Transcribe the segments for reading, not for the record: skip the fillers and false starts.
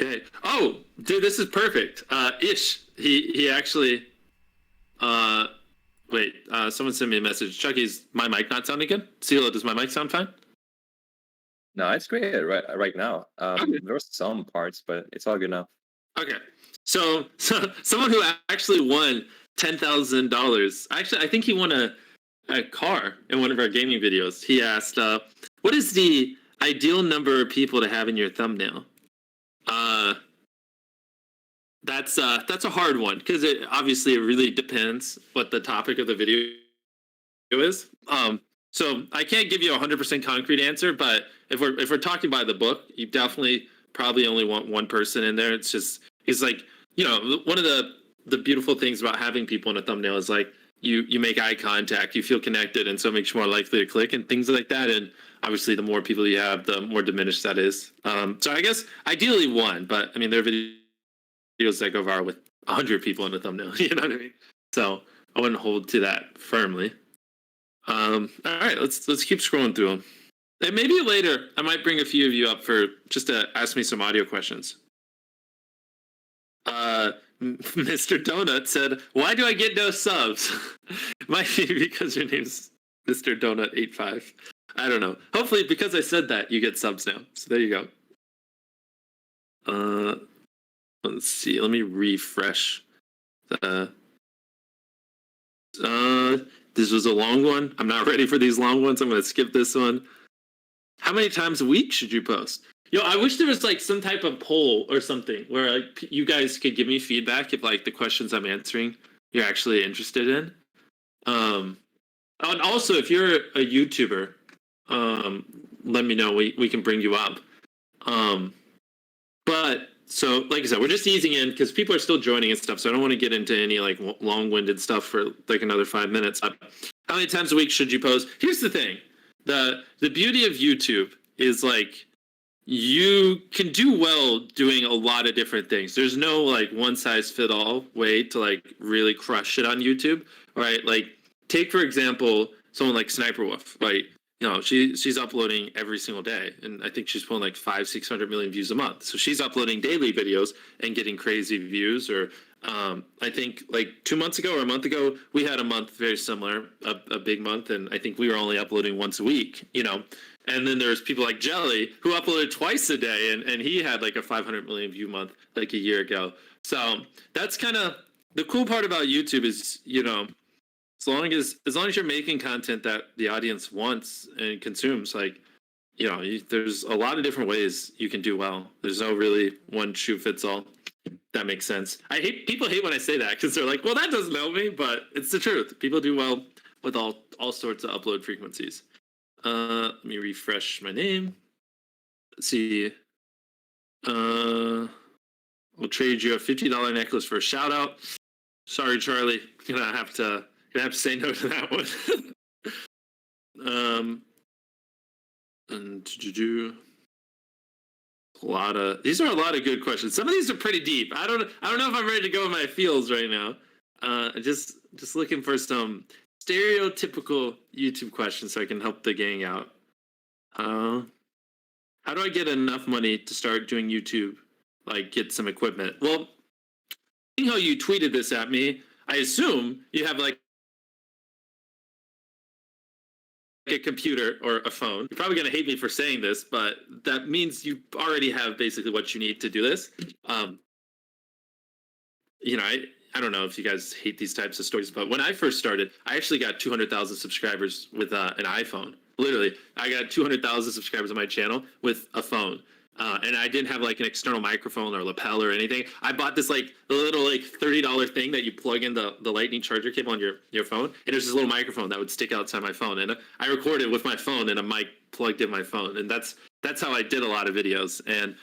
Okay. Oh, dude, this is perfect. Ish, he actually. Uh, wait. Someone sent me a message. Chucky's my mic not sounding good? CeeLo, does my mic sound fine? No, it's great right now. Okay. There were some parts, but it's all good now. Okay. So someone who actually won $10,000. Actually, I think he won a car in one of our gaming videos. He asked, "What is the ideal number of people to have in your thumbnail?" Uh, that's a hard one because it really depends what the topic of the video is. So I can't give you a 100% concrete answer, but if we're talking by the book, you definitely probably only want one person in there. It's like, one of the beautiful things about having people in a thumbnail is like you make eye contact, you feel connected, and so it makes you more likely to click and things like that. And obviously, the more people you have, the more diminished that is. So I guess ideally one, but I mean there are videos that go viral with 100 people in the thumbnail. You know what I mean? So I wouldn't hold to that firmly. All right, let's keep scrolling through them. And maybe later I might bring a few of you up for just to ask me some audio questions. Mr. Donut said, "Why do I get no subs?" Might be because your name's Mr. Donut 85. I don't know. Hopefully, because I said that, you get subs now. So there you go. Let's see. Let me refresh. This was a long one. I'm not ready for these long ones. I'm going to skip this one. How many times a week should you post? I wish there was like some type of poll or something where like you guys could give me feedback if like the questions I'm answering you're actually interested in. And also if you're a YouTuber, let me know. We can bring you up. But so like I said, we're just easing in because people are still joining and stuff. So I don't want to get into any like long-winded stuff for like another 5 minutes. How many times a week should you post? Here's the thing. The beauty of YouTube is like you can do well doing a lot of different things. There's no like one size fit all way to like really crush it on YouTube, right? Like take for example someone like Sniper Wolf, right? She's uploading every single day, and I think she's pulling like 500-600 million views a month. So she's uploading daily videos and getting crazy views. Or I think like 2 months ago or a month ago, we had a month very similar, a big month, and I think we were only uploading once a week. And then there's people like Jelly who uploaded twice a day, and he had like a 500 million view month like a year ago. So that's kind of the cool part about YouTube is as long as you're making content that the audience wants and consumes, like there's a lot of different ways you can do well. There's no really one shoe fits all. That makes sense. People hate when I say that because they're like, well, that doesn't help me, but it's the truth. People do well with all sorts of upload frequencies. Let me refresh my name. Let's see. We'll trade you a $50 necklace for a shout out. Sorry, Charlie. Gonna have to say no to that one. And these are a lot of good questions. Some of these are pretty deep. I don't know if I'm ready to go in my feels right now. Just looking for some stereotypical YouTube questions so I can help the gang out. How do I get enough money to start doing YouTube? Like get some equipment. Well, seeing how you tweeted this at me, I assume you have like a computer or a phone. You're probably going to hate me for saying this, but that means you already have basically what you need to do this. I don't know if you guys hate these types of stories, but when I first started, I actually got 200,000 subscribers with an iPhone. Literally, I got 200,000 subscribers on my channel with a phone. And I didn't have like an external microphone or lapel or anything. I bought this like little like $30 thing that you plug in the lightning charger cable on your phone, and there's this little microphone that would stick outside my phone, and I recorded with my phone and a mic plugged in my phone, and that's how I did a lot of videos. And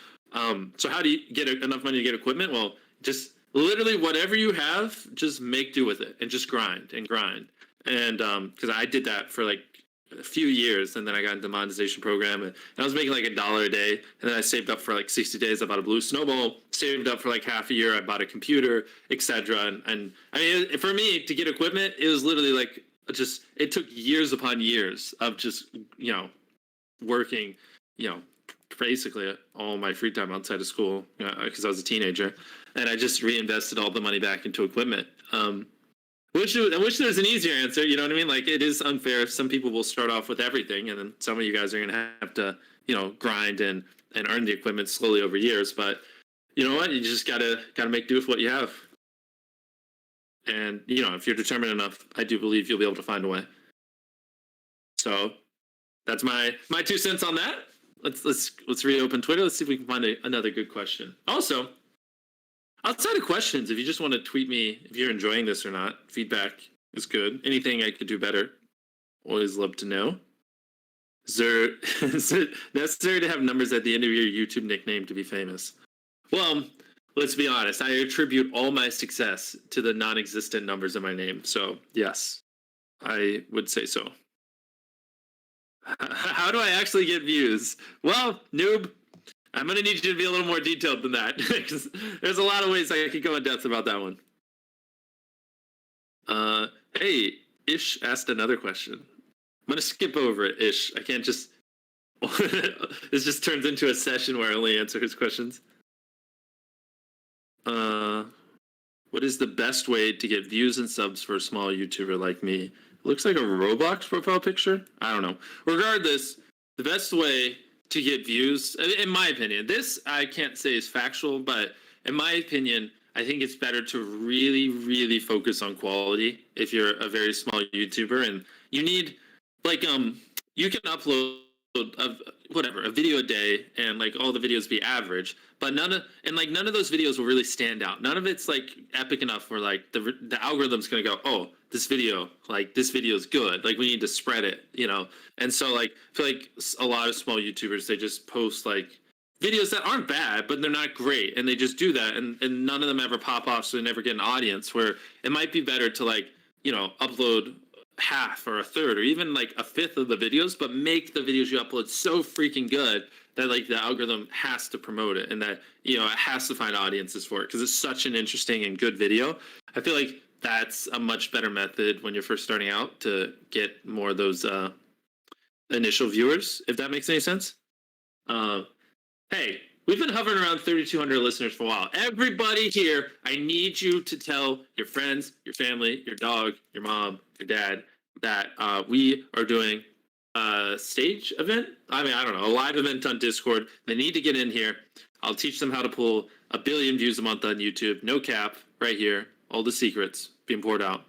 so how do you get enough money to get equipment? Well, just literally whatever you have, just make do with it and just grind. And because I did that for like a few years, and then I got into the monetization program, and I was making like $1 a day, and then I saved up for like 60 days. I bought a blue snowball, saved up for like half a year. I bought a computer, etc. And I mean, for me to get equipment, it was literally like it took years upon years of just working basically all my free time outside of school because I was a teenager, and I just reinvested all the money back into equipment. I wish there was an easier answer. You know what I mean? Like, it is unfair. Some people will start off with everything, and then some of you guys are gonna have to, grind and earn the equipment slowly over years. But you know what? You just gotta make do with what you have. And if you're determined enough, I do believe you'll be able to find a way. So that's my 2 cents on that. Let's reopen Twitter. Let's see if we can find another good question. Also, outside of questions, if you just want to tweet me if you're enjoying this or not, feedback is good. Anything I could do better, always love to know. Is it necessary to have numbers at the end of your YouTube nickname to be famous? Well, let's be honest. I attribute all my success to the non-existent numbers in my name. So yes, I would say so. How do I actually get views? Well, noob, I'm going to need you to be a little more detailed than that. Because there's a lot of ways I could go in depth about that one. Hey, Ish asked another question. I'm going to skip over it, Ish. I can't just... This just turns into a session where I only answer his questions. What is the best way to get views and subs for a small YouTuber like me? Looks like a Roblox profile picture. I don't know. Regardless, the best way to get views, in my opinion, this I can't say is factual, but in my opinion, I think it's better to really, really focus on quality if you're a very small YouTuber, and you need you can upload a video a day and all the videos be average, but none of those videos will really stand out. None of it's epic enough where the algorithm's gonna go, oh, this video is good, we need to spread it, and so I feel like a lot of small YouTubers, they just post videos that aren't bad but they're not great, and they just do that, and none of them ever pop off, so they never get an audience. Where it might be better to upload half or a third or even a fifth of the videos, but make the videos you upload so freaking good that the algorithm has to promote it, and that it has to find audiences for it because it's such an interesting and good video. I feel like that's a much better method when you're first starting out to get more of those initial viewers, if that makes any sense. Hey, we've been hovering around 3,200 listeners for a while. Everybody here, I need you to tell your friends, your family, your dog, your mom, your dad, that we are doing a stage event. I don't know, a live event on Discord. They need to get in here. I'll teach them how to pull 1 billion views a month on YouTube. No cap, right here. All the secrets being poured out.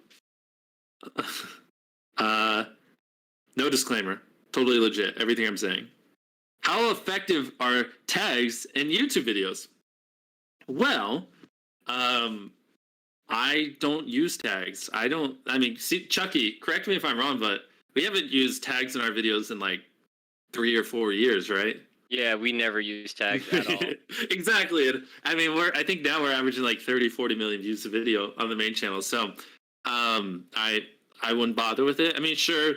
No disclaimer. Totally legit, everything I'm saying. How effective are tags in YouTube videos? Well, I don't use tags. Chucky, correct me if I'm wrong, but we haven't used tags in our videos in 3 or 4 years, right? Yeah, we never use tags at all. Exactly. I think now we're averaging 30, 40 million views a video on the main channel. So I wouldn't bother with it. Sure,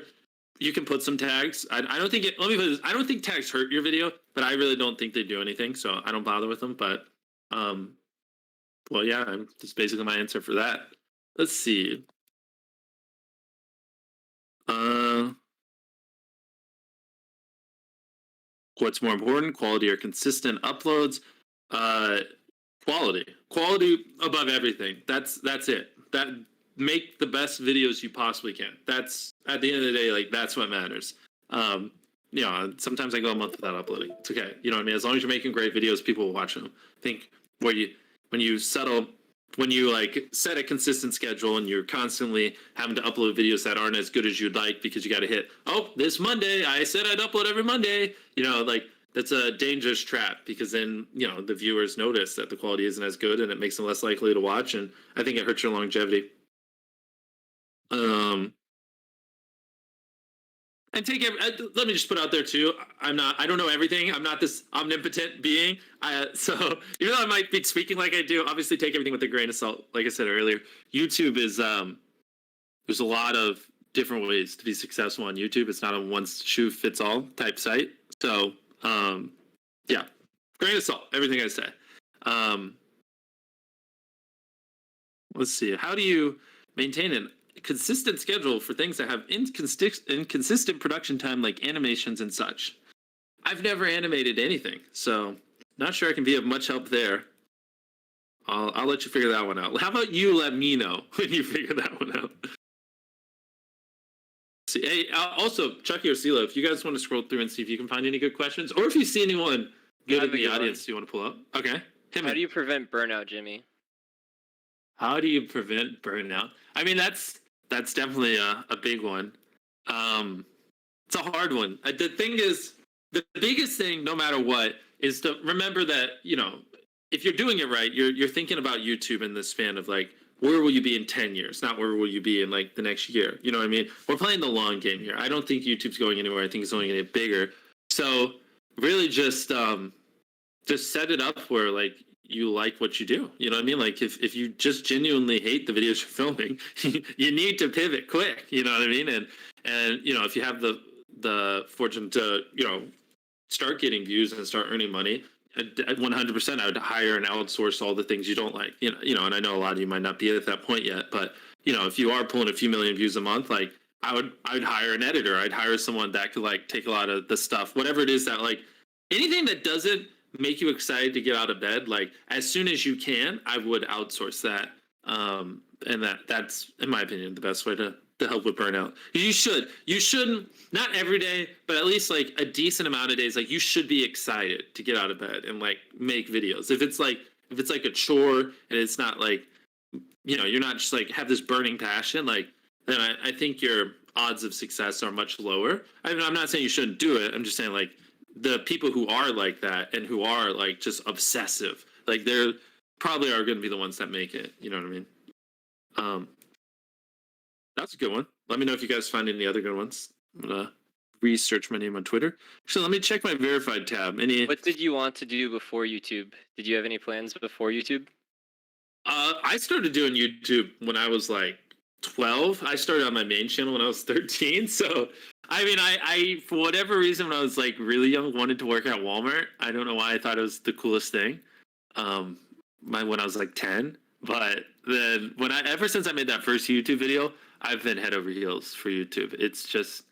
you can put some tags. I don't think let me put this. I don't think tags hurt your video, but I really don't think they do anything. So I don't bother with them. But well, yeah, that's basically my answer for that. Let's see. What's more important, quality or consistent uploads? Quality above everything. That's it. That make the best videos you possibly can. That's at the end of the day, that's what matters. Sometimes I go a month without uploading. It's okay. You know what I mean? As long as you're making great videos, people will watch them. I think when you set a consistent schedule and you're constantly having to upload videos that aren't as good as you'd like because you got to hit, oh, this Monday, I said I'd upload every Monday. That's a dangerous trap, because then, the viewers notice that the quality isn't as good and it makes them less likely to watch. And I think it hurts your longevity. And let me just put out there too, I don't know everything. I'm not this omnipotent being. So even though I might be speaking like I do, obviously take everything with a grain of salt. Like I said earlier, YouTube is, there's a lot of different ways to be successful on YouTube. It's not a one shoe fits all type site. So, yeah, grain of salt, everything I say. Let's see. How do you maintain a consistent schedule for things that have inconsistent production time, like animations and such? I've never animated anything, so not sure I can be of much help there. I'll let you figure that one out. How about you let me know when you figure that one out? See, hey, also Chucky or CeeLo, if you guys want to scroll through and see if you can find any good questions, or if you see anyone good in the audience you want to pull up. Okay. How do you prevent burnout, Jimmy? How do you prevent burnout? I mean, that's definitely a big one. It's a hard one. The thing is, the biggest thing, no matter what, is to remember that, you know, if you're doing it right, you're thinking about YouTube in the span of like, where will you be in 10 years? Not where will you be in like the next year. You know what I mean? We're playing the long game here. I don't think YouTube's going anywhere. I think it's only going to get bigger. So really just set it up where like you like what you do. You know what I mean? Like if you just genuinely hate the videos you're filming, you need to pivot quick. You know what I mean? And you know, if you have the fortune to, you know, start getting views and start earning money, 100% I would hire and outsource all the things you don't like. You know, and I know a lot of you might not be at that point yet, but you know, if you are pulling a few million views a month, like I would hire an editor. I'd hire someone that could like take a lot of the stuff, whatever it is that like anything that doesn't make you excited to get out of bed, like as soon as you can, I would outsource that. And that's in my opinion the best way to help with burnout. You shouldn't, not every day, but at least like a decent amount of days, like you should be excited to get out of bed and like make videos. If it's like a chore and it's not like, you know, you're not just like have this burning passion, like then I think your odds of success are much lower. I mean, I'm not saying you shouldn't do it. I'm just saying like the people who are like that and who are like just obsessive, like they're probably are going to be the ones that make it. You know what I mean? That's a good one. Let me know if you guys find any other good ones. I'm gonna research my name on Twitter. Actually, let me check my verified tab. What did you want to do before YouTube? Did you have any plans before YouTube? I started doing YouTube when I was like 12. I started on my main channel when I was 13. So, I mean, I for whatever reason, when I was like really young, wanted to work at Walmart. I don't know why I thought it was the coolest thing. When I was like 10. But then ever since I made that first YouTube video, I've been head over heels for YouTube. It's just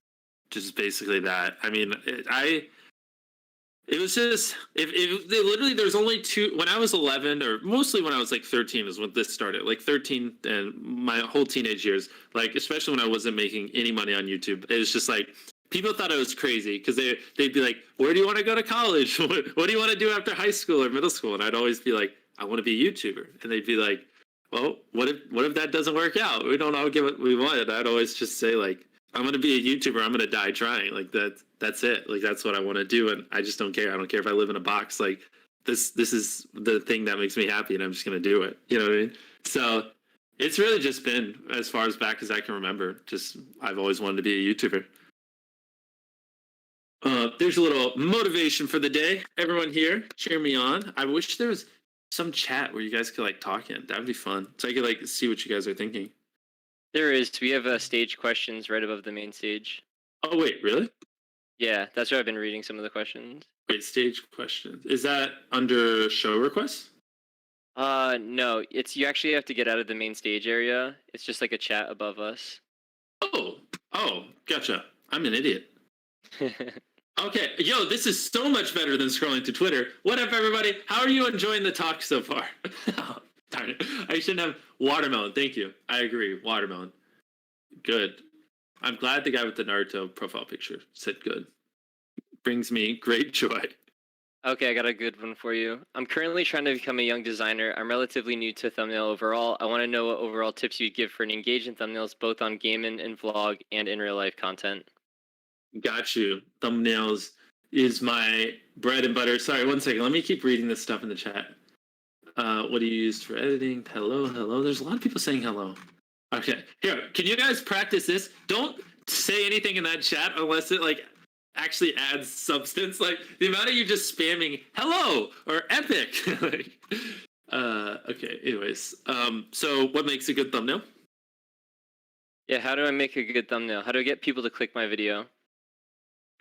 basically that. I mean, it was just literally there's only two. When I was 11, or mostly when I was like 13 is when this started. Like 13 and my whole teenage years, like especially when I wasn't making any money on YouTube, it was just like people thought I was crazy because they'd be like, "Where do you want to go to college? What do you want to do after high school or middle school?" And I'd always be like, "I want to be a YouTuber," and they'd be like, "Well, what if that doesn't work out? We don't all get what we want." I'd always just say like, "I'm gonna be a YouTuber. I'm gonna die trying." Like that's it. Like that's what I want to do, and I just don't care. I don't care if I live in a box. Like this is the thing that makes me happy, and I'm just gonna do it. You know what I mean? So it's really just been as far as back as I can remember. Just I've always wanted to be a YouTuber. There's a little motivation for the day. Everyone here, cheer me on. I wish there was some chat where you guys could like talk in. That'd be fun. So I could like see what you guys are thinking. There is. We have stage questions right above the main stage. Oh wait, really? Yeah, that's where I've been reading some of the questions. Wait, stage questions. Is that under show requests? No, you actually have to get out of the main stage area. It's just like a chat above us. Oh, gotcha. I'm an idiot. Okay, yo, this is so much better than scrolling to Twitter. What up, everybody? How are you enjoying the talk so far? Oh, darn it. I shouldn't have watermelon. Thank you. I agree. Watermelon. Good. I'm glad the guy with the Naruto profile picture said good. Brings me great joy. Okay, I got a good one for you. I'm currently trying to become a young designer. I'm relatively new to thumbnail overall. I want to know what overall tips you'd give for an engaging thumbnails, both on gaming and vlog and in real life content. Got you. Thumbnails is my bread and butter. Sorry, one second. Let me keep reading this stuff in the chat. What do you use for editing? Hello. There's a lot of people saying hello. Okay, here. Can you guys practice this? Don't say anything in that chat unless it like actually adds substance. Like the amount of you just spamming hello or epic. Okay. Anyways, so what makes a good thumbnail? Yeah, how do I make a good thumbnail? How do I get people to click my video?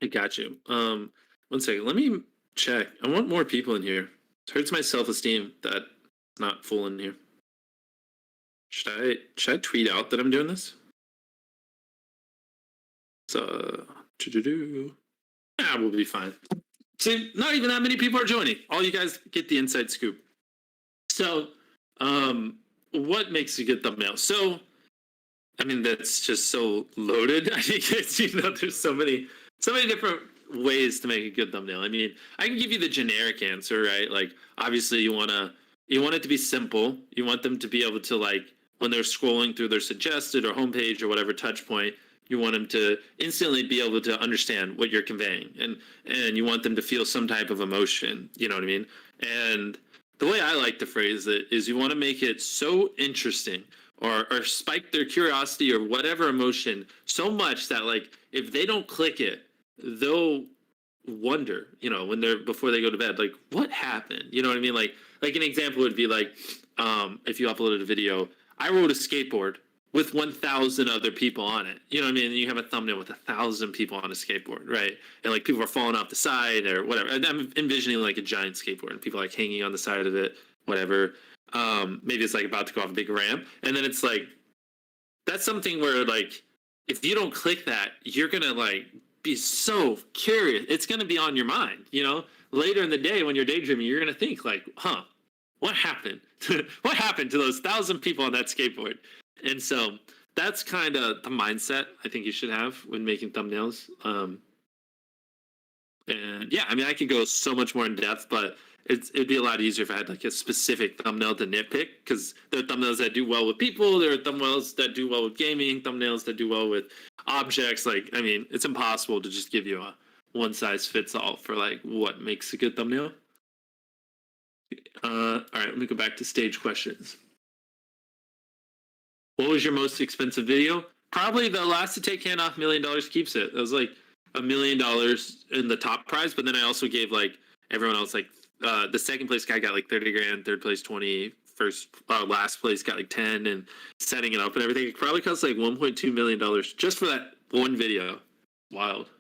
I got you. One second. Let me check. I want more people in here. It hurts my self-esteem that it's not full in here. Should I tweet out that I'm doing this? So, we'll be fine. See, not even that many people are joining. All you guys get the inside scoop. So, what makes a good thumbnail? So, I mean, that's just so loaded. I think it's, there's so many different ways to make a good thumbnail. I mean, I can give you the generic answer, right? Like, obviously, you want it to be simple. You want them to be able to, like, when they're scrolling through their suggested or homepage or whatever touch point, you want them to instantly be able to understand what you're conveying, and you want them to feel some type of emotion. You know what I mean? And the way I like to phrase it is, you want to make it so interesting, or spike their curiosity or whatever emotion so much that, like, if they don't click it, they'll wonder, when they're before they go to bed, like, what happened? You know what I mean? Like an example would be like, if you uploaded a video, I rode a skateboard with 1,000 other people on it. You know what I mean? And you have a thumbnail with 1,000 people on a skateboard, right? And like people are falling off the side or whatever. And I'm envisioning like a giant skateboard and people like hanging on the side of it, whatever. Maybe it's like about to go off a big ramp. And then it's like, that's something where like, if you don't click that, you're going to like be so curious. It's going to be on your mind, later in the day when you're daydreaming, you're going to think like, what happened? What happened to those 1,000 people on that skateboard? And so that's kind of the mindset I think you should have when making thumbnails. And yeah, I mean, I could go so much more in depth, but it'd be a lot easier if I had like a specific thumbnail to nitpick, because there are thumbnails that do well with people, there are thumbnails that do well with gaming, thumbnails that do well with objects. Like, I mean, it's impossible to just give you a one size fits all for like what makes a good thumbnail. All right, let me go back to stage questions. What was your most expensive video? Probably the last to take hand off $1 million keeps it. It was like $1 million in the top prize, but then I also gave like everyone else like the second place guy got like 30 grand, third place 20, last place got like 10, and setting it up and everything. It probably cost like $1.2 million just for that one video. Wild.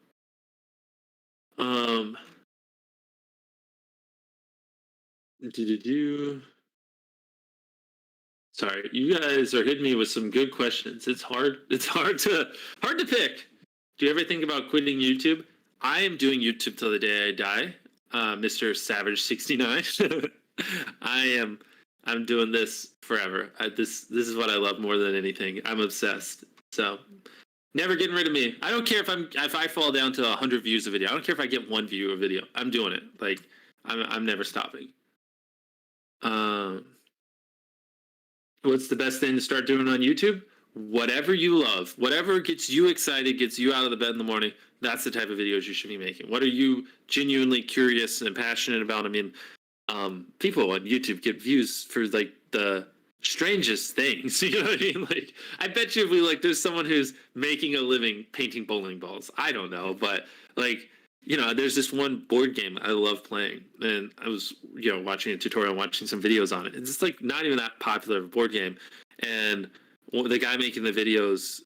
Sorry, you guys are hitting me with some good questions. It's hard to pick. Do you ever think about quitting YouTube? I am doing YouTube till the day I die, Mr. Savage 69. I'm doing this forever. This is what I love more than anything. I'm obsessed. So never getting rid of me. I don't care if I fall down to 100 views a video. I don't care if I get 1 view a video. I'm doing it. Like I'm never stopping. What's the best thing to start doing on YouTube? Whatever you love, whatever gets you excited, gets you out of the bed in the morning. That's the type of videos you should be making. What are you genuinely curious and passionate about? I mean, people on YouTube get views for like the strangest things. You know what I mean? Like, I bet you if we there's someone who's making a living painting bowling balls. I don't know, but like, there's this one board game I love playing, and I was, watching a tutorial, watching some videos on it. It's just like not even that popular of a board game, and the guy making the videos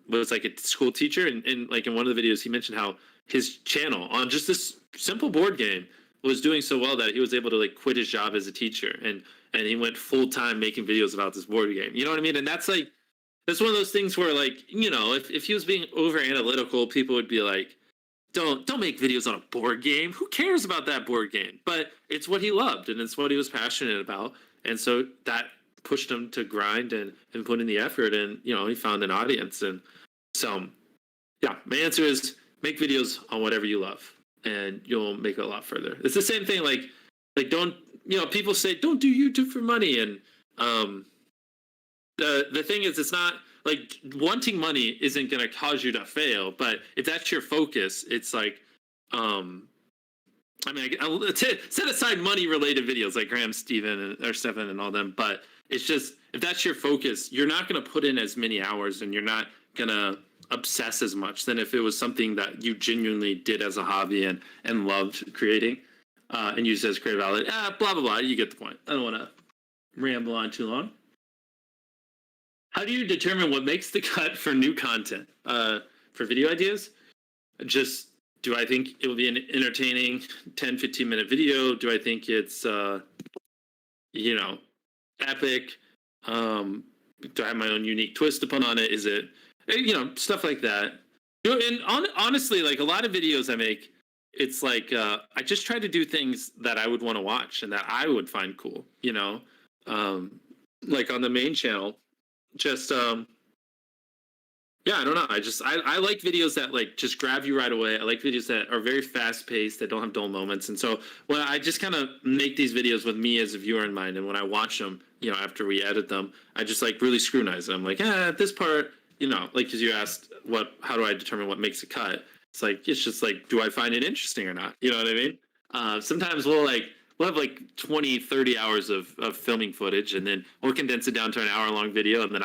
was like a school teacher, and like in one of the videos he mentioned how his channel on just this simple board game was doing so well that he was able to like quit his job as a teacher, and he went full time making videos about this board game. You know what I mean? And that's one of those things where like, if he was being over analytical, people would be like, don't make videos on a board game. Who cares about that board game? But it's what he loved, and it's what he was passionate about, and so that pushed him to grind and put in the effort, and he found an audience. And so yeah, my answer is make videos on whatever you love, and you'll make it a lot further. It's the same thing like don't, people say don't do YouTube for money, and the thing is, it's not like wanting money isn't going to cause you to fail, but if that's your focus, it's like I mean, I'll set aside money related videos like Graham Stephan and all them, but it's just, if that's your focus, you're not going to put in as many hours, and you're not going to obsess as much than if it was something that you genuinely did as a hobby and loved creating and used as creative outlet. Blah, blah, blah. You get the point. I don't want to ramble on too long. How do you determine what makes the cut for new content? For video ideas? Just, do I think it will be an entertaining 10, 15-minute video? Do I think it's, epic? Do I have my own unique twist upon it? Is it, stuff like that. And honestly, like a lot of videos I make, it's like I just try to do things that I would want to watch and that I would find cool, you know. Like on the main channel, just yeah, I don't know. I like videos that like just grab you right away. I like videos that are very fast paced, that don't have dull moments. And so when I just kind of make these videos with me as a viewer in mind, and when I watch them, you know, after we edit them, I just like really scrutinize them. Like, at this part, you know, like because you asked how do I determine what makes a cut? It's just like, do I find it interesting or not? You know what I mean? Sometimes we'll have like 20, 30 hours of filming footage, and then we'll condense it down to an hour-long video, and then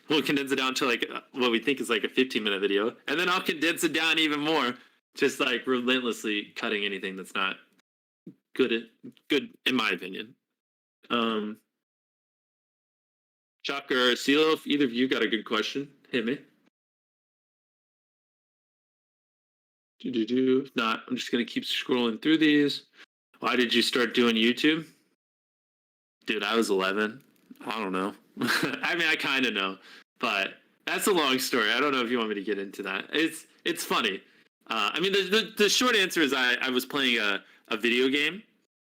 we'll condense it down to like what we think is like a 15-minute video, and then I'll condense it down even more, just like relentlessly cutting anything that's not good in my opinion. Chuck or CeeLo, if either of you got a good question, hit me. If not, I'm just gonna keep scrolling through these. Why did you start doing YouTube? Dude, I was 11. I don't know. I mean, I kind of know, but that's a long story. I don't know if you want me to get into that. It's funny. I mean, the short answer is I was playing a video game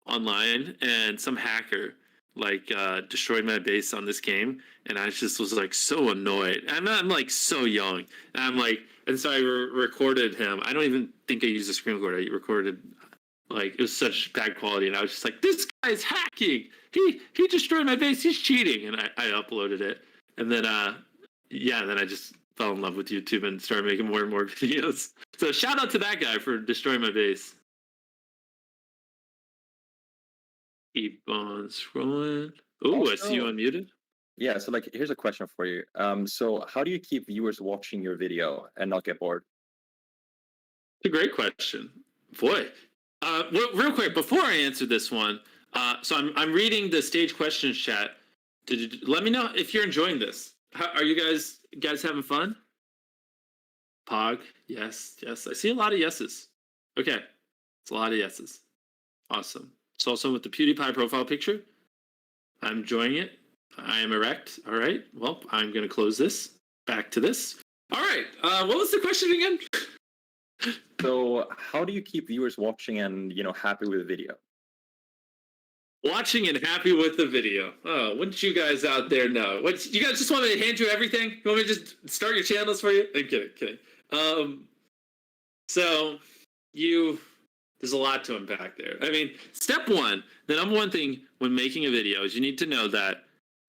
online, and some hacker destroyed my base on this game, and I just was like so annoyed. I'm like so young, and so I recorded him. I don't even think I used a screen recorder. I recorded. Like, it was such bad quality, and I was just like, this guy is hacking. He destroyed my base. He's cheating. And I uploaded it. And then then I just fell in love with YouTube and started making more and more videos. So shout out to that guy for destroying my base. Keep on scrolling. Oh, I see you unmuted. Yeah, so like here's a question for you. So how do you keep viewers watching your video and not get bored? It's a great question. Boy. Real quick, before I answer this one, so I'm reading the stage questions chat. Let me know if you're enjoying this. Are you guys having fun? Pog, yes. I see a lot of yeses. Okay, it's a lot of yeses. Awesome. It's also with the PewDiePie profile picture. I'm enjoying it. I am erect. All right. Well, I'm gonna close this. Back to this. All right. What was the question again? So how do you keep viewers watching and happy with the video? Watching and happy with the video. Oh, wouldn't you guys out there know? You guys just want me to hand you everything? You want me to just start your channels for you? I'm kidding. So there's a lot to unpack there. I mean, step one, the number one thing when making a video is you need to know that,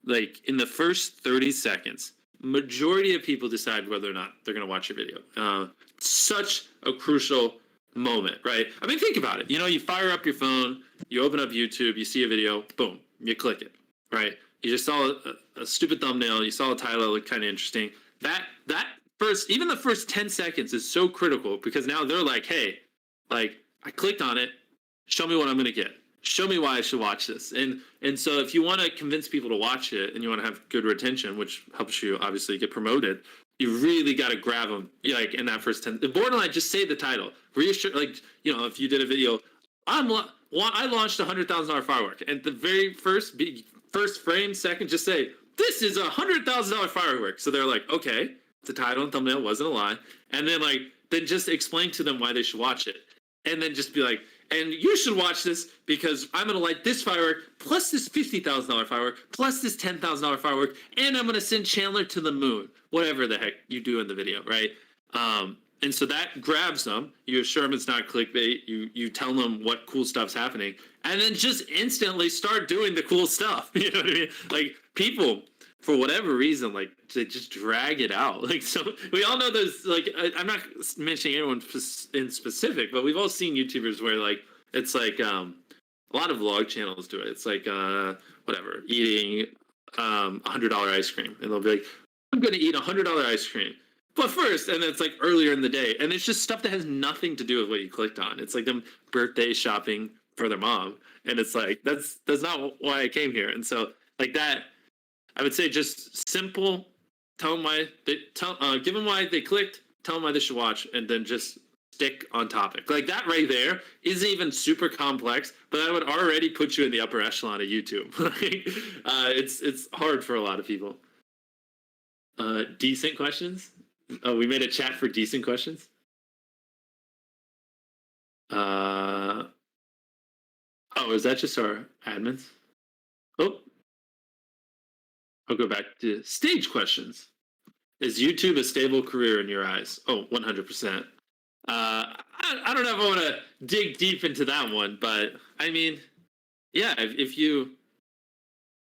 like, in the first 30 seconds, majority of people decide whether or not they're going to watch your video. Such a crucial moment, right? I mean, think about it. You fire up your phone, you open up YouTube, you see a video, boom, you click it, right? You just saw a stupid thumbnail, you saw a title that looked kind of interesting. That even the first 10 seconds is so critical, because now they're like, hey, like, I clicked on it, show me what I'm going to get. Show me why I should watch this. And so if you want to convince people to watch it and you want to have good retention, which helps you obviously get promoted, you really got to grab them, like, in that first 10. Borderline, just say the title. Reassure, like, if you did a video, I launched a $100,000 firework. And the very first frame second, just say, this is a $100,000 firework. So they're like, okay, the title and thumbnail wasn't a lie. And then then just explain to them why they should watch it. And then just be like, and you should watch this because I'm going to light this firework, plus this $50,000 firework, plus this $10,000 firework, and I'm going to send Chandler to the moon. Whatever the heck you do in the video, right? And so that grabs them. You assure them it's not clickbait. You tell them what cool stuff's happening, and then just instantly start doing the cool stuff. You know what I mean? Like, people, for whatever reason, like, they just drag it out. Like, so we all know there's, like, I'm not mentioning anyone in specific, but we've all seen YouTubers where, like, it's like a lot of vlog channels do it. It's like whatever, eating $100 ice cream, and they'll be like, I'm going to eat $100 ice cream. But first, and it's like earlier in the day, and it's just stuff that has nothing to do with what you clicked on. It's like them birthday shopping for their mom, and it's like that's not why I came here. And so, like, that, I would say just simple. Tell them why give them why they clicked. Tell them why they should watch, and then just stick on topic. Like, that right there isn't even super complex, but that would already put you in the upper echelon of YouTube. It's hard for a lot of people. Decent questions. Oh, we made a chat for decent questions. Uh, oh, is that just our admins? Oh, I'll go back to stage questions. Is YouTube a stable career in your eyes? Oh, 100%. I don't know if I want to dig deep into that one, but I mean, yeah, if you,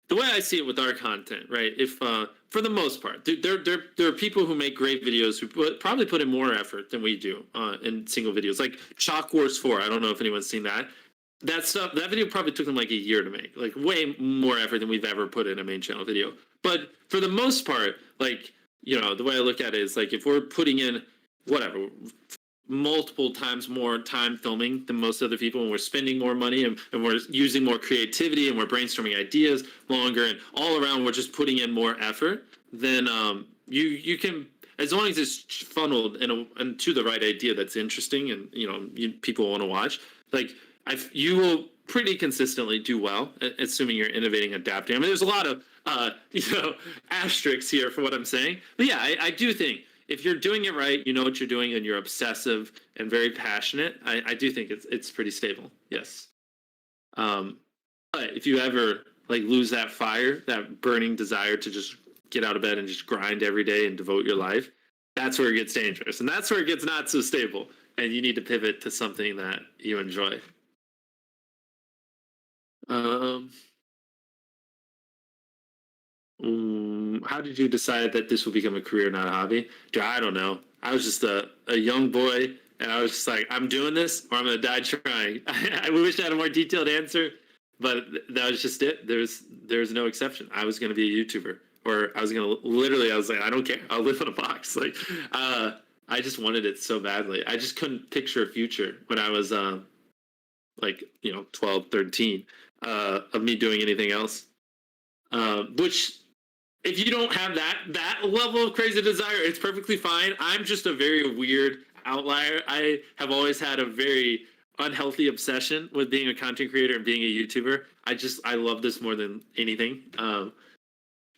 the way I see it with our content, right? If for the most part, there are people who make great videos who probably put in more effort than we do in single videos, like Chalk Wars 4. I don't know if anyone's seen that. That video probably took them like a year to make, like way more effort than we've ever put in a main channel video. But for the most part, like, you know, the way I look at it is like if we're putting in whatever multiple times more time filming than most other people, and we're spending more money, and we're using more creativity, and we're brainstorming ideas longer, and all around we're just putting in more effort, then you can, as long as it's funneled into the right idea that's interesting and people want to watch, like you will pretty consistently do well, assuming you're innovating, adapting. I mean, there's a lot of asterisks here for what I'm saying, but yeah, I do think if you're doing it right, you know what you're doing, and you're obsessive and very passionate, I do think it's pretty stable. Yes. But if you ever like lose that fire, that burning desire to just get out of bed and just grind every day and devote your life, that's where it gets dangerous, and that's where it gets not so stable, and you need to pivot to something that you enjoy. How did you decide that this will become a career, not a hobby? Dude, I don't know. I was just a young boy, and I was just like, I'm doing this, or I'm gonna die trying. I wish I had a more detailed answer, but that was just it. There's no exception. I was gonna be a YouTuber, or I was like, I don't care. I'll live in a box. Like, I just wanted it so badly. I just couldn't picture a future when I was 12, 13, of me doing anything else. Which, if you don't have that level of crazy desire, it's perfectly fine. I'm just a very weird outlier. I have always had a very unhealthy obsession with being a content creator and being a YouTuber. I love this more than anything.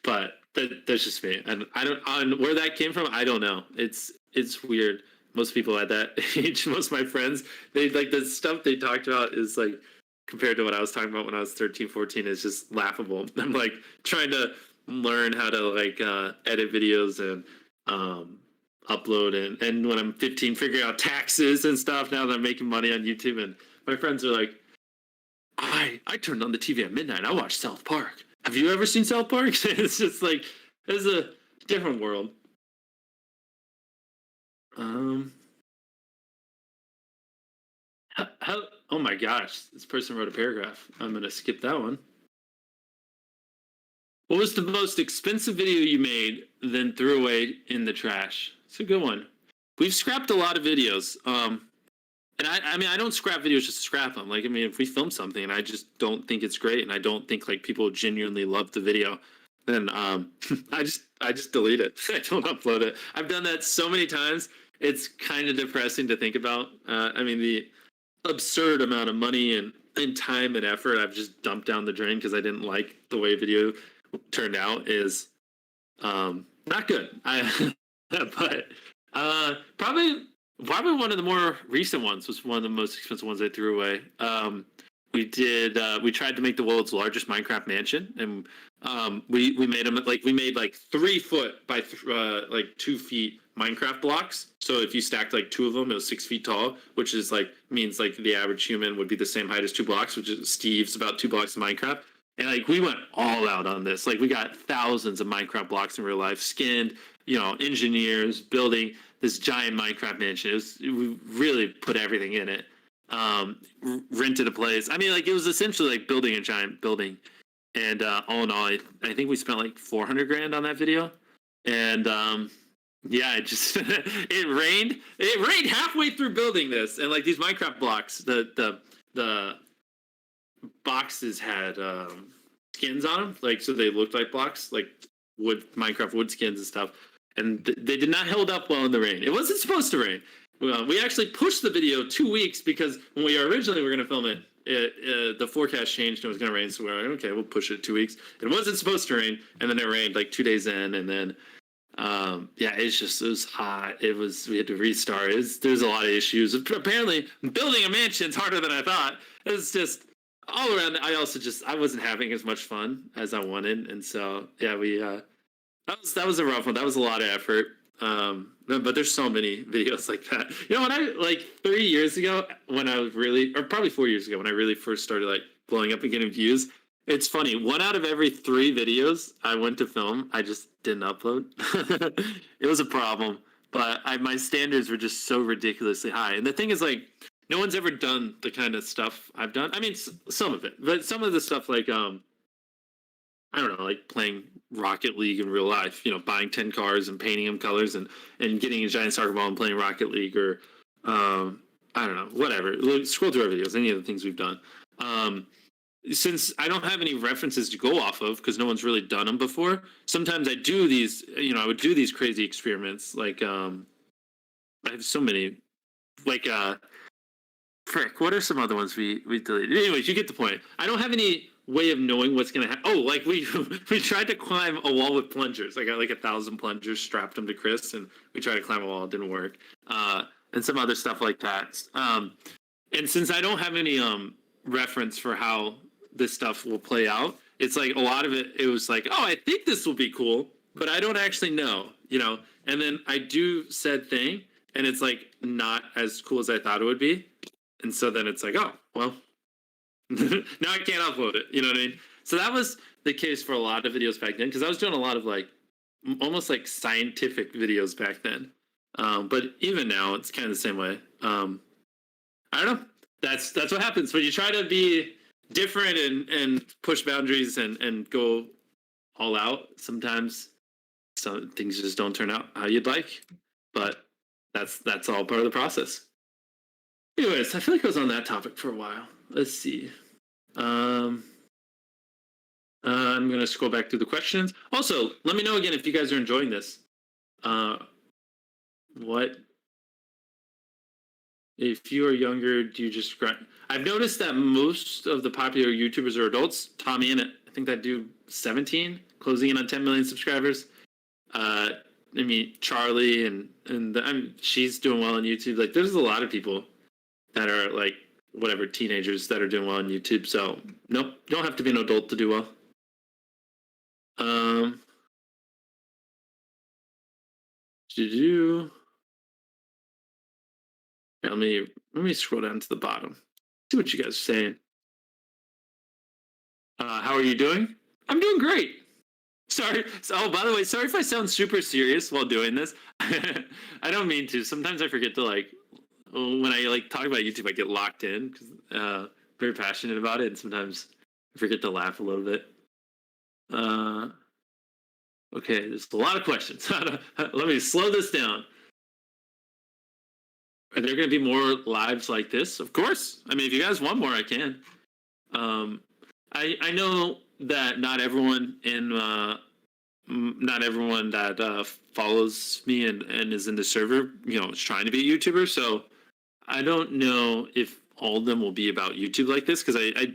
But that's just me, and I don't, on where that came from, I don't know. It's weird. Most people at that age, most of my friends, they like the stuff they talked about is like, compared to what I was talking about when I was 13, 14, is just laughable. I'm like trying to learn how to like edit videos and upload, and when I'm 15, figuring out taxes and stuff now that I'm making money on YouTube, and my friends are like, I turned on the TV at midnight. I watched South Park. Have you ever seen South Park? It's just like, it's a different world. Oh my gosh, this person wrote a paragraph. I'm gonna skip that one. What was the most expensive video you made, then threw away in the trash? It's a good one. We've scrapped a lot of videos. And I mean, I don't scrap videos just to scrap them. Like, I mean, if we film something and I just don't think it's great, and I don't think like people genuinely love the video, then I just delete it. I don't upload it. I've done that so many times. It's kind of depressing to think about. I mean, the absurd amount of money and time and effort I've just dumped down the drain because I didn't like the way video turned out is not good. But probably one of the more recent ones was one of the most expensive ones I threw away. We tried to make the world's largest Minecraft mansion, and we made them we made 3 foot by 2 feet Minecraft blocks. So if you stacked like 2 of them, it was 6 feet tall, which is means the average human would be the same height as 2 blocks, which is Steve's about 2 blocks in Minecraft. And we went all out on this. We got thousands of Minecraft blocks in real life, skinned, engineers building this giant Minecraft mansion. We really put everything in it. Rented a place. I mean, it was essentially building a giant building. And all in all, I think we spent $400,000 on that video. And yeah, it just it rained. It rained halfway through building this, and these Minecraft blocks, the boxes had skins on them, so they looked like blocks, Minecraft wood skins and stuff. And they did not hold up well in the rain. It wasn't supposed to rain. We actually pushed the video 2 weeks because when we originally were going to film it, the forecast changed and it was going to rain. So we were like, okay, we'll push it 2 weeks. It wasn't supposed to rain, and then it rained 2 days in, and then Yeah, it was hot. We had to restart. There's a lot of issues. Apparently, building a mansion's harder than I thought. It's just all around. I wasn't having as much fun as I wanted, and so yeah, that was a rough one. That was a lot of effort. But there's so many videos like that. You know, when I like 3 years ago, when I was really, or probably 4 years ago, when I really first started like blowing up and getting views, it's funny. One out of every three videos I went to film, I just didn't upload. It was a problem, but my standards were just so ridiculously high. And the thing is, like, no one's ever done the kind of stuff I've done. I mean, some of it, but some of the stuff like I don't know, like playing Rocket League in real life. You know, buying 10 cars and painting them colors and getting a giant soccer ball and playing Rocket League or I don't know, whatever. Scroll through our videos, any of the things we've done. Since I don't have any references to go off of because no one's really done them before, sometimes I do these, you know, I would do these crazy experiments. Like, I have so many, like, frick, what are some other ones we deleted? Anyways, you get the point. I don't have any way of knowing what's going to happen. Oh, like we tried to climb a wall with plungers. I got like 1,000 plungers, strapped them to Chris, and we tried to climb a wall. It didn't work. And some other stuff like that. And since I don't have any reference for how this stuff will play out, it's like a lot of it was like, oh, I think this will be cool, but I don't actually know, you know. And then I do said thing and it's like not as cool as I thought it would be, and so then it's like, oh well, now I can't upload it, you know what I mean? So that was the case for a lot of videos back then, because I was doing a lot of like almost like scientific videos back then, but even now it's kind of the same way. I don't know. That's what happens when you try to be different and push boundaries and go all out. Sometimes some things just don't turn out how you'd like, but that's all part of the process. Anyways, I feel like I was on that topic for a while. Let's see. I'm gonna scroll back through the questions. Also, let me know again if you guys are enjoying this. What if you are younger? Do you just grind? I've noticed that most of the popular YouTubers are adults. Tommy in it, I think that dude 17, closing in on 10 million subscribers. I mean Charlie she's doing well on YouTube. Like, there's a lot of people that are like whatever teenagers that are doing well on YouTube. So nope, don't have to be an adult to do well. Let me scroll down to the bottom. See what you guys are saying. How are you doing? I'm doing great. Sorry. Oh, by the way, sorry if I sound super serious while doing this. I don't mean to. Sometimes I forget to like when I like talk about YouTube, I get locked in because very passionate about it, and sometimes I forget to laugh a little bit. Okay, there's a lot of questions. Let me slow this down. Are there going to be more lives like this? Of course. I mean, if you guys want more, I can. I know that not everyone that follows me and is in the server, you know, is trying to be a YouTuber. So I don't know if all of them will be about YouTube like this, because I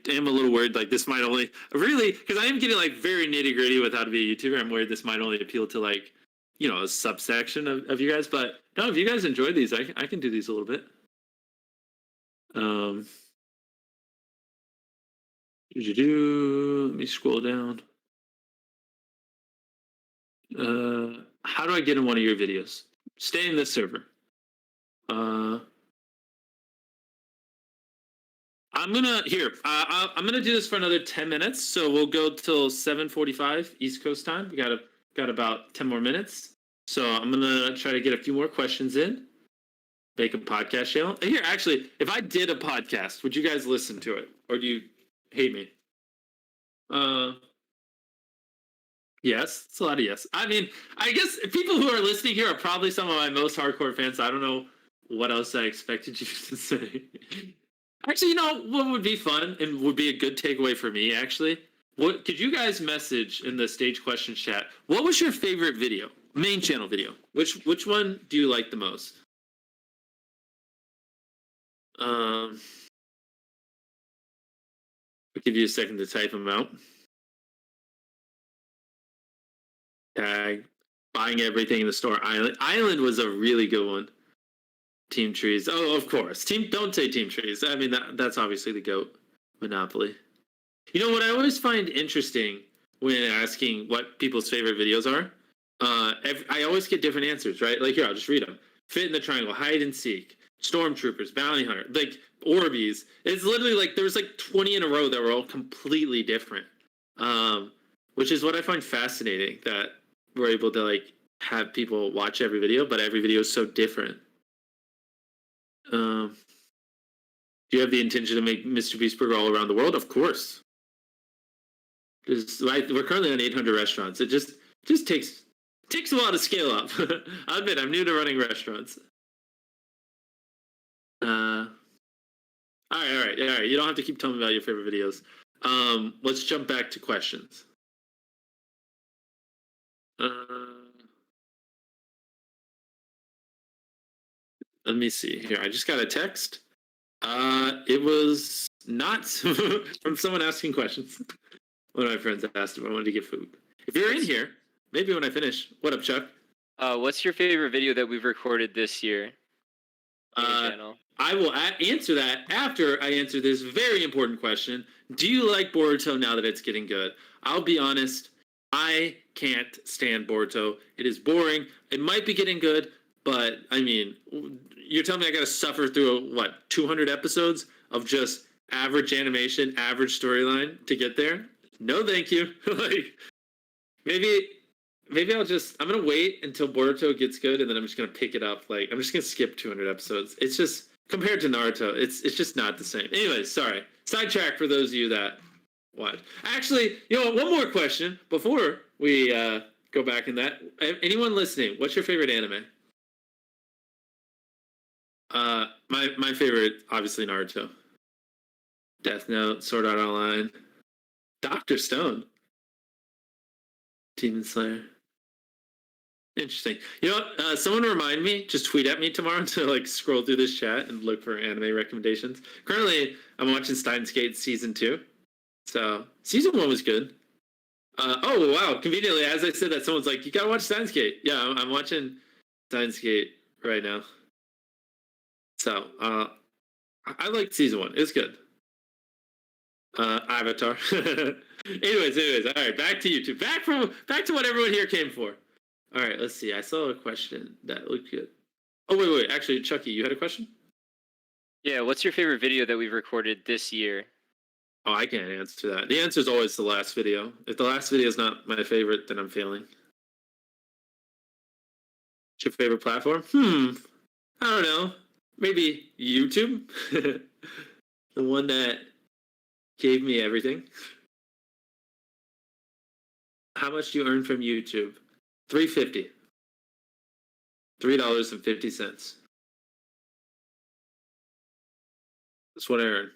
am a little worried like this might only really, because I am getting like very nitty gritty with how to be a YouTuber. I'm worried this might only appeal to like, you know, a subsection of you guys. But no, if you guys enjoy these, I can do these a little bit. Let me scroll down. How do I get in one of your videos? Stay in this server. I'm gonna do this for another 10 minutes, so we'll go till 7:45 East Coast time. We got about 10 more minutes, so I'm gonna try to get a few more questions in. Make a podcast channel. Here, actually, if I did a podcast, would you guys listen to it, or do you hate me? Yes, it's a lot of yes. I mean, I guess people who are listening here are probably some of my most hardcore fans. I don't know what else I expected you to say. Actually, you know what would be fun and would be a good takeaway for me, actually? What could you guys message in the stage questions chat? What was your favorite video? Main channel video. Which one do you like the most? I'll give you a second to type them out. Tag. buying everything in the store. Island was a really good one. Team Trees. Oh, of course. Don't say Team Trees. I mean, that's obviously the GOAT. Monopoly. You know what I always find interesting when asking what people's favorite videos are? I always get different answers, right? Like here, I'll just read them. Fit in the Triangle, Hide and Seek, Stormtroopers, Bounty Hunter, like Orbeez. It's literally like there was like 20 in a row that were all completely different. Which is what I find fascinating, that we're able to like have people watch every video, but every video is so different. Do you have the intention to make Mr. Beast Burger all around the world? Of course. We're currently on 800 restaurants. It just takes a while to scale up. I admit I'm new to running restaurants. All right. You don't have to keep telling me about your favorite videos. Let's jump back to questions. Let me see here. I just got a text. It was not from someone asking questions. One of my friends asked if I wanted to get food. If you're in here, maybe when I finish. What up, Chuck? What's your favorite video that we've recorded this year? Channel? I will answer that after I answer this very important question. Do you like Boruto now that it's getting good? I'll be honest. I can't stand Boruto. It is boring. It might be getting good, but I mean, you're telling me I got to suffer through 200 episodes of just average animation, average storyline to get there? No, thank you. Like, maybe I'm gonna wait until Boruto gets good, and then I'm just gonna pick it up. Like, I'm just gonna skip 200 episodes. It's just, compared to Naruto, it's just not the same. Anyways, sorry. Sidetrack for those of you that watch. Actually, you know what? One more question before we go back in that. Anyone listening, what's your favorite anime? My favorite, obviously, Naruto. Death Note, Sword Art Online, Dr. Stone, Demon Slayer. Interesting. You know, someone remind me, just tweet at me tomorrow to like scroll through this chat and look for anime recommendations. Currently, I'm watching Steins Gate season 2. So season 1 was good. Oh wow! Conveniently, as I said that, someone's like, "You gotta watch Steins Gate." Yeah, I'm watching Steins Gate right now. So I liked season 1. It's good. Avatar. anyways, all right, back to YouTube. Back to what everyone here came for. All right, let's see. I saw a question that looked good. Oh wait. Actually, Chucky, you had a question? Yeah, what's your favorite video that we've recorded this year? Oh, I can't answer that. The answer is always the last video. If the last video is not my favorite, then I'm failing. What's your favorite platform? I don't know. Maybe YouTube. The one that gave me everything. How much do you earn from YouTube? $3.50. $3.50. That's what I earn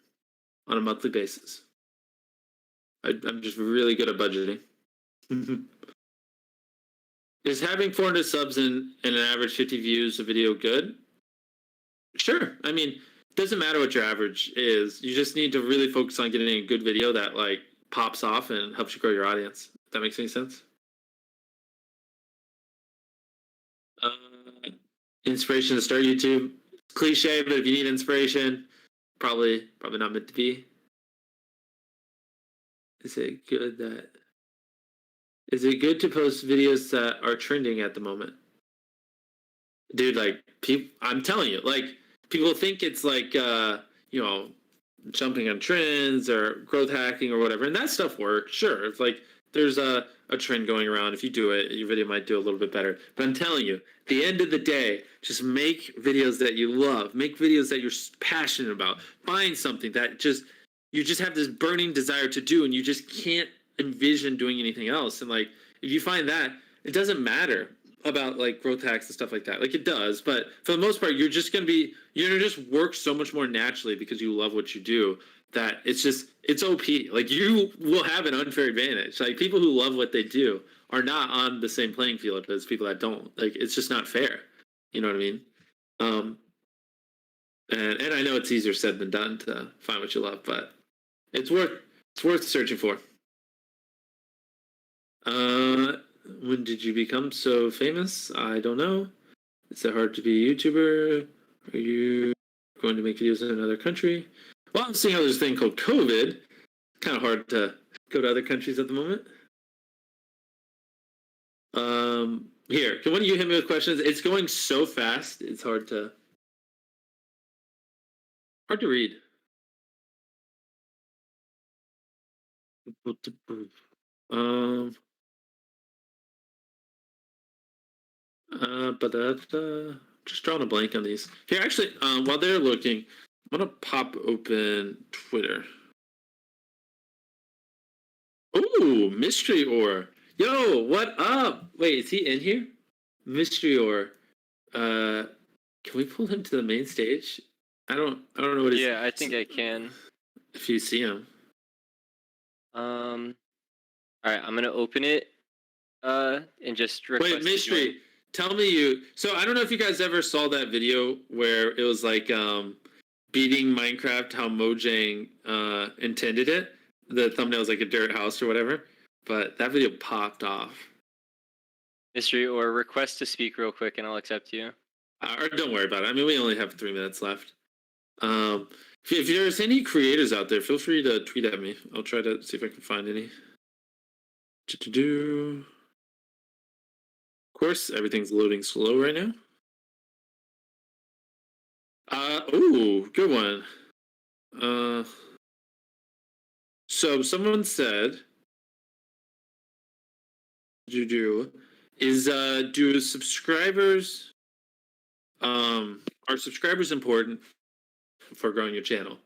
on a monthly basis. I'm just really good at budgeting. Is having 400 subs and an average 50 views a video good? Sure. I mean, it doesn't matter what your average is. You just need to really focus on getting a good video that like pops off and helps you grow your audience. If that makes any sense? Inspiration to start YouTube. Cliche, but if you need inspiration, probably not meant to be. Is it good to post videos that are trending at the moment? Dude, like, I'm telling you, like, people think it's like, jumping on trends or growth hacking or whatever, and that stuff works, sure. If, like, there's a trend going around, if you do it, your video might do a little bit better. But I'm telling you, at the end of the day, just make videos that you love. Make videos that you're passionate about. Find something that you just have this burning desire to do, and you just can't envision doing anything else. And, like, if you find that, it doesn't matter about like growth hacks and stuff like that. Like, it does, but for the most part, you're gonna just work so much more naturally because you love what you do, that it's OP. Like, you will have an unfair advantage. Like, people who love what they do are not on the same playing field as people that don't. Like, it's just not fair. You know what I mean? And I know it's easier said than done to find what you love, but it's worth searching for. When did you become so famous? I don't know. Is it hard to be a YouTuber? Are you going to make videos in another country? Well, I'm seeing how there's a thing called COVID. Kind of hard to go to other countries at the moment. Here, can one of you hit me with questions? It's going so fast, it's hard to read. Um, but just drawing a blank on these. Here, actually, while they're looking, I'm gonna pop open Twitter. Ooh, Mystery Ore. Yo, what up? Wait, is he in here? Mystery Ore. Can we pull him to the main stage? I don't know what his. Yeah, I think I can. If you see him. All right, I'm gonna open it. And just request Wait, to join. Mystery. Tell me you. So I don't know if you guys ever saw that video where it was like beating Minecraft how Mojang intended it. The thumbnail is like a dirt house or whatever, but that video popped off. Mystery or request to speak real quick, and I'll accept you. Or don't worry about it. I mean, we only have 3 minutes left. If there's any creators out there, feel free to tweet at me. I'll try to see if I can find any. Of course, everything's loading slow right now. Ooh, good one. So someone said, do subscribers, are subscribers important for growing your channel?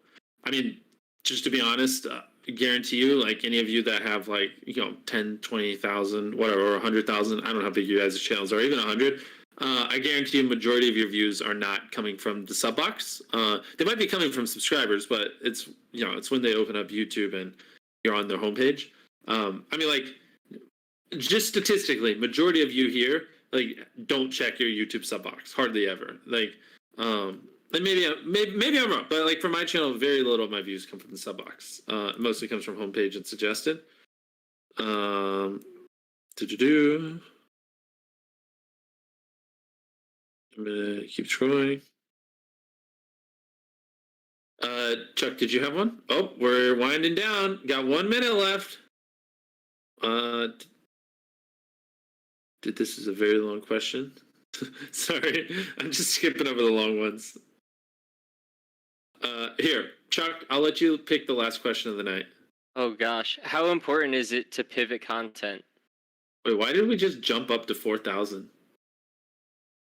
I mean, just to be honest, I guarantee you, like any of you that have like, 10, 20,000, whatever, or 100,000, I don't know how big you guys' channels are, even 100, I guarantee you majority of your views are not coming from the sub box. They might be coming from subscribers, but it's, it's when they open up YouTube and you're on their homepage. I mean, like, just statistically, majority of you here, like, don't check your YouTube sub box, hardly ever. Like, and maybe I'm wrong, but like for my channel, very little of my views come from the sub box. It mostly comes from homepage and suggested. I'm gonna keep scrolling. Chuck, did you have one? Oh, we're winding down. Got 1 minute left. This is a very long question. Sorry, I'm just skipping over the long ones. Here, Chuck, I'll let you pick the last question of the night. Oh gosh, how important is it to pivot content? Wait, why did we just jump up to 4,000?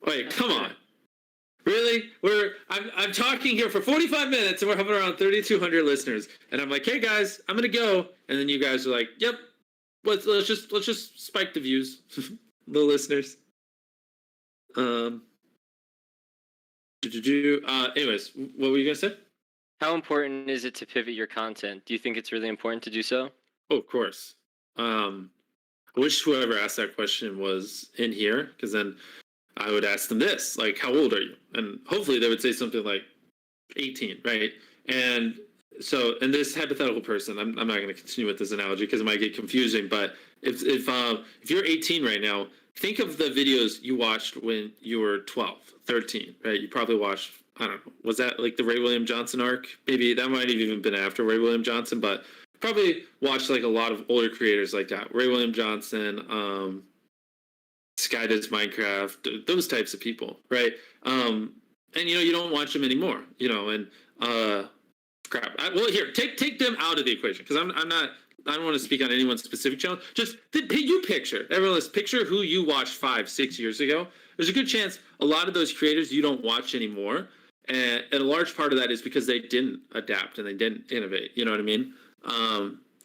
Wait, come on. Really? I'm talking here for 45 minutes and we're having around 3,200 listeners. And I'm like, hey guys, I'm gonna go. And then you guys are like, yep, let's just spike the views, the listeners. Anyways, what were you gonna say? How important is it to pivot your content? Do you think it's really important to do so? Oh, of course. I wish whoever asked that question was in here, because then I would ask them this, like, how old are you? And hopefully they would say something like 18, right? And so, and this hypothetical person, I'm not going to continue with this analogy because it might get confusing, but if you're 18 right now, think of the videos you watched when you were 12, 13, right? You probably watched, I don't know, was that like the Ray William Johnson arc? Maybe that might have even been after Ray William Johnson, but probably watched like a lot of older creators like that. Ray William Johnson, Sky Does Minecraft, those types of people, right? And you don't watch them anymore, and crap. Well, here, take them out of the equation because I don't want to speak on anyone's specific channel. Just you picture, everyone, let's picture who you watched 5-6 years ago. There's a good chance a lot of those creators you don't watch anymore, and a large part of that is because they didn't adapt and they didn't innovate. You know what I mean?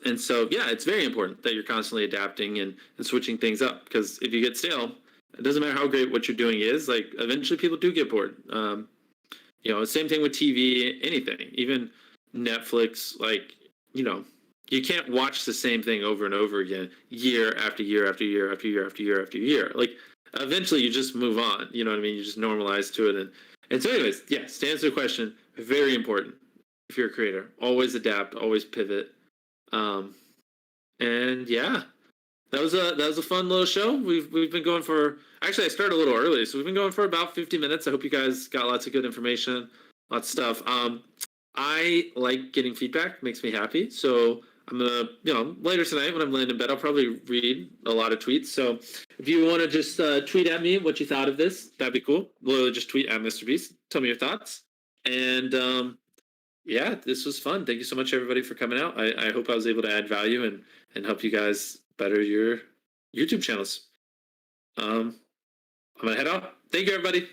And so, yeah, it's very important that you're constantly adapting and switching things up because if you get stale, it doesn't matter how great what you're doing is. Like, eventually people do get bored. Same thing with TV, anything, even Netflix. Like, you can't watch the same thing over and over again, year after year after year after year after year after year. Like, eventually you just move on. You know what I mean? You just normalize to it. And so, anyways, yes, to answer the question, very important if you're a creator. Always adapt, always pivot. And yeah, that was a fun little show. We've been going for, actually I started a little early, so we've been going for about 50 minutes. I hope you guys got lots of good information, lots of stuff. I like getting feedback, makes me happy. So I'm gonna, later tonight when I'm laying in bed, I'll probably read a lot of tweets. So if you want to just tweet at me what you thought of this, that'd be cool. Literally just tweet at Mr. Beast. Tell me your thoughts. And yeah, this was fun. Thank you so much, everybody, for coming out. I hope I was able to add value and help you guys better your YouTube channels. I'm gonna head out. Thank you, everybody.